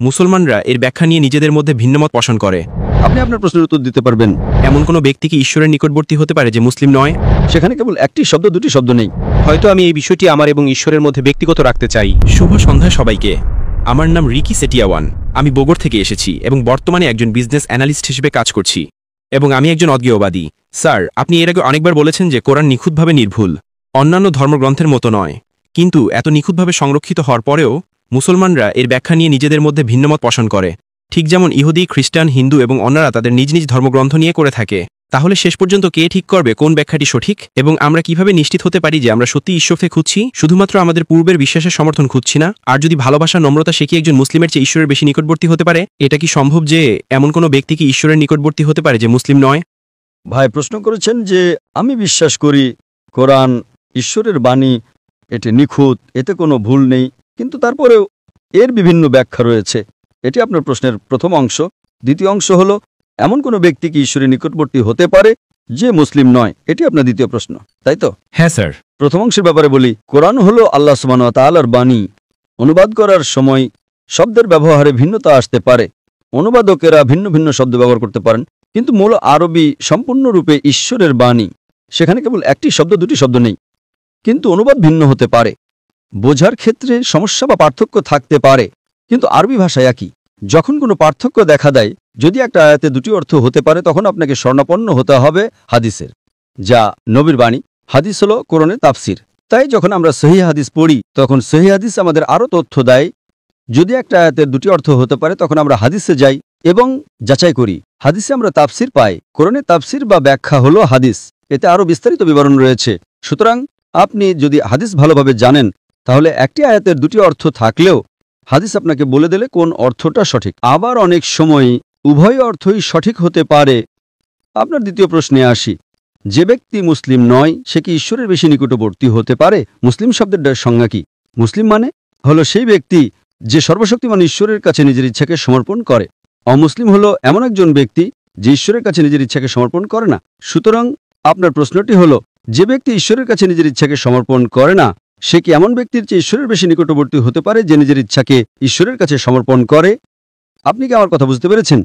মুসলমানরা এর ব্যাখ্যা নিয়ে নিজেদের মধ্যে ভিন্নমত পোষণ করে। আপনি আপনার প্রশ্নের উত্তর দিতে পারবেন। এমন কোনো ব্যক্তি কি ঈশ্বরের নিকটবর্তী হতে পারে যে মুসলিম নয়? সেখানে কেবল একটি শব্দ, দুটি শব্দ নেই। হয়তো আমি এই বিষয়টি আমার এবং ঈশ্বরের মধ্যে ব্যক্তিগত রাখতে চাই। শুভ সন্ধ্যা সবাইকে। আমার নাম রিকি সেটিয়াওয়ান। আমি বগুড়া থেকে এসেছি এবং বর্তমানে একজন বিজনেস অ্যানালিস্ট হিসেবে কাজ করছি, এবং আমি একজন অজ্ঞেয়বাদী। স্যার, আপনি এর আগে অনেকবার বলেছেন যে কোরআন নিখুঁতভাবে নির্ভুল, অন্যান্য ধর্মগ্রন্থের মতো নয়। কিন্তু এত নিখুঁতভাবে সংরক্ষিত হওয়ার পরেও মুসলমানরা এর ব্যাখ্যা নিয়ে নিজেদের মধ্যে ভিন্নমত পোষণ করে, ঠিক যেমন ইহুদি, খ্রিস্টান, হিন্দু এবং অন্যরা তাদের নিজ নিজ ধর্মগ্রন্থ নিয়ে করে থাকে। তাহলে শেষ পর্যন্ত কে ঠিক করবে কোন ব্যাখ্যাটি সঠিক, এবং আমরা কিভাবে নিশ্চিত হতে পারি যে আমরা সত্যি ঈশ্বরকে খুঁজছি, শুধুমাত্র আমাদের পূর্বের বিশ্বাসের সমর্থন খুঁজছি না? আর যদি ভালোবাসা, নম্রতা শিখে একজন মুসলিমের চেয়ে ঈশ্বরের বেশি নিকটবর্তী হতে পারে, এটা কি সম্ভব যে এমন কোনো ব্যক্তি কি ঈশ্বরের নিকটবর্তী হতে পারে যে মুসলিম নয়? ভাই প্রশ্ন করেছেন যে আমি বিশ্বাস করি কোরআন ঈশ্বরের বাণী, এটি নিখুঁত, এতে কোনো ভুল নেই, কিন্তু তারপরেও এর বিভিন্ন ব্যাখ্যা রয়েছে। এটি আপনার প্রশ্নের প্রথম অংশ। দ্বিতীয় অংশ হলো এমন কোনো ব্যক্তি কি ঈশ্বরের নিকটবর্তী হতে পারে যে মুসলিম নয়? এটি আপনার দ্বিতীয় প্রশ্ন, তাই তো? হ্যাঁ স্যার। প্রথম অংশের ব্যাপারে বলি, কোরআন হলো আল্লাহ সুবহানাহু ওয়া তাআলার বাণী। অনুবাদ করার সময় শব্দের ব্যবহারে ভিন্নতা আসতে পারে, অনুবাদকেরা ভিন্ন ভিন্ন শব্দ ব্যবহার করতে পারেন, কিন্তু মূল আরবি সম্পূর্ণরূপে ঈশ্বরের বাণী। সেখানে কেবল একটি শব্দ, দুটি শব্দ নেই, কিন্তু অনুবাদ ভিন্ন হতে পারে। বোঝার ক্ষেত্রে সমস্যা বা পার্থক্য থাকতে পারে, কিন্তু আরবি ভাষায় একই। যখন কোনো পার্থক্য দেখা দেয়, যদি একটা আয়াতে দুটি অর্থ হতে পারে, তখন আপনাকে শরণাপন্ন হতে হবে হাদিসের, যা নবীর বাণী। হাদিস হলো কোরআনের তাফসির। তাই যখন আমরা সহিহ হাদিস পড়ি, তখন সহিহ হাদিস আমাদের আরও তথ্য দেয়। যদি একটা আয়াতের দুটি অর্থ হতে পারে, তখন আমরা হাদিসে যাই এবং যাচাই করি। হাদিসে আমরা তাফসির পাই। কোরআনের তাফসির বা ব্যাখ্যা হলো হাদিস, এতে আরও বিস্তারিত বিবরণ রয়েছে। সুতরাং আপনি যদি হাদিস ভালোভাবে জানেন, তাহলে একটি আয়াতের দুটি অর্থ থাকলেও হাদিস আপনাকে বলে দিলে কোন অর্থটা সঠিক। আবার অনেক সময় উভয় অর্থই সঠিক হতে পারে। আপনার দ্বিতীয় প্রশ্নে আসি, যে ব্যক্তি মুসলিম নয় সে কি ঈশ্বরের বেশি নিকটবর্তী হতে পারে? মুসলিম শব্দের সংজ্ঞা কি? মুসলিম মানে হলো সেই ব্যক্তি যে সর্বশক্তিমান ঈশ্বরের কাছে নিজের ইচ্ছাকে সমর্পণ করে। অমুসলিম হলো এমন একজন ব্যক্তি যে ঈশ্বরের কাছে নিজের ইচ্ছাকে সমর্পণ করে না। সুতরাং আপনার প্রশ্নটি হলো, যে ব্যক্তি ঈশ্বরের কাছে নিজের ইচ্ছাকে সমর্পণ করে না, সে কি এমন ব্যক্তির চেয়ে ঈশ্বরের বেশি নিকটবর্তী হতে পারে যে নিজের ইচ্ছাকে ঈশ্বরের কাছে সমর্পণ করে? আপনি কি আমার কথা বুঝতে পেরেছেন?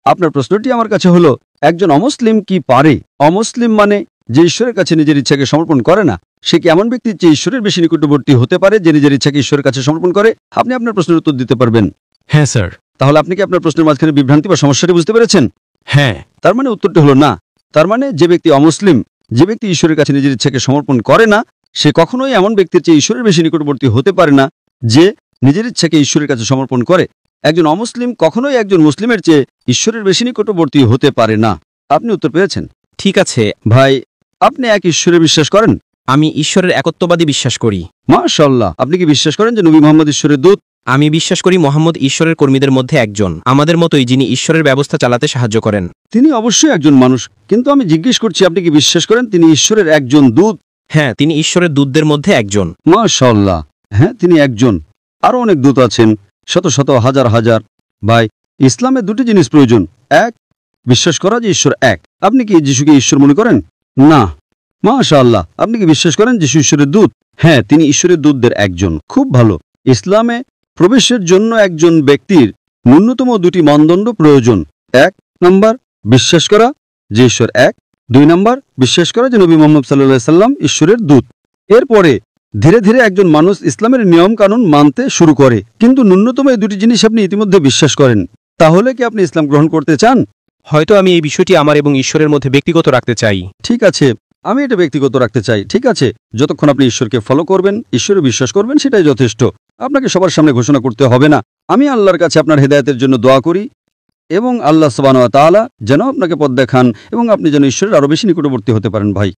আপনার প্রশ্নটি আমার কাছে হলো, একজন অমুসলিম কি পারে? অমুসলিম মানে যে ঈশ্বরের কাছে নিজের ইচ্ছাকে সমর্পণ করে না, সে কি এমন ব্যক্তির চেয়ে ঈশ্বরের বেশি নিকটবর্তী হতে পারে যে নিজের ইচ্ছাকে ঈশ্বরের কাছে সমর্পণ করে? আপনি আপনার প্রশ্নের উত্তর দিতে পারবেন। হ্যাঁ স্যার। তাহলে আপনি কি আপনার প্রশ্নের মাঝখানে বিভ্রান্তি বা সমস্যাটি বুঝতে পেরেছেন? হ্যাঁ। তার মানে উত্তরটি হলো না। তার মানে যে ব্যক্তি অমুসলিম, যে ব্যক্তি ঈশ্বরের কাছে নিজের ইচ্ছাকে সমর্পণ করে না, সে কখনোই এমন ব্যক্তির চেয়ে ঈশ্বরের বেশি নিকটবর্তী হতে পারে না যে নিজের ইচ্ছাকে ঈশ্বরের কাছে সমর্পণ করে। একজন অমুসলিম কখনোই একজন মুসলিমের চেয়ে ঈশ্বরের বেশি নিকটবর্তী হতে পারে না। আপনি উত্তর পেয়েছেন? ঠিক আছে ভাই, আপনি এক ঈশ্বরে বিশ্বাস করেন? আমি ঈশ্বরের একত্ববাদী বিশ্বাস করি। মাশাআল্লাহ। আপনি কি বিশ্বাস করেন যে নবী মুহাম্মদ ঈশ্বরের দূত? আমি বিশ্বাস করি মুহাম্মদ ঈশ্বরের কর্মীদের মধ্যে একজন, আমাদের মতোই, যিনি ঈশ্বরের ব্যবস্থা চালাতে সাহায্য করেন। তিনি অবশ্যই একজন মানুষ, কিন্তু আমি জিজ্ঞেস করছি আপনি কি বিশ্বাস করেন তিনি ঈশ্বরের একজন দূত? হ্যাঁ, তিনি ঈশ্বরের দূতদের মধ্যে একজন। মাশাআল্লাহ। হ্যাঁ, তিনি একজন। আরও অনেক দূত আছেন, শত শত হাজার হাজার। ভাই, ইসলামে দুটি জিনিস প্রয়োজন। এক, বিশ্বাস করা যে ঈশ্বর এক। আপনি কি যিশুকে ঈশ্বর মনে করেন? না। মাশাআল্লাহ। আপনি কি বিশ্বাস করেন যিশু ঈশ্বরের দূত? হ্যাঁ, তিনি ঈশ্বরের দূতদের একজন। খুব ভালো। ইসলামে প্রবেশের জন্য একজন ব্যক্তির ন্যূনতম দুটি মানদণ্ড প্রয়োজন। 1 নম্বর, বিশ্বাস করা যে ঈশ্বর এক। 2 নম্বর, বিশ্বাস করা যে নবী মুহাম্মদ সাল্লাল্লাহু আলাইহি সাল্লাম ঈশ্বরের দূত। এরপরে ধীরে ধীরে একজন মানুষ ইসলামের নিয়ম কানুন মানতে শুরু করে, কিন্তু ন্যূনতম এই দুটি জিনিস আপনি ইতিমধ্যে বিশ্বাস করেন। তাহলে কি আপনি ইসলাম গ্রহণ করতে চান? হয়তো আমি এই বিষয়টি আমার এবং ঈশ্বরের মধ্যে ব্যক্তিগত রাখতে চাই। ঠিক আছে, আমি এটা ব্যক্তিগত রাখতে চাই। ঠিক আছে, যতক্ষণ আপনি ঈশ্বরকে ফলো করবেন, ঈশ্বরে বিশ্বাস করবেন, সেটাই যথেষ্ট। আপনাকে সবার সামনে ঘোষণা করতে হবে না। আমি আল্লাহর কাছে আপনার হেদায়েতের জন্য দোয়া করি এবং আল্লাহ সুবহানাহু ওয়া তাআলা যেন আপনাকে পথ দেখান এবং আপনি যেন ঈশ্বরের আরও বেশি নিকটবর্তী হতে পারেন। ভাই।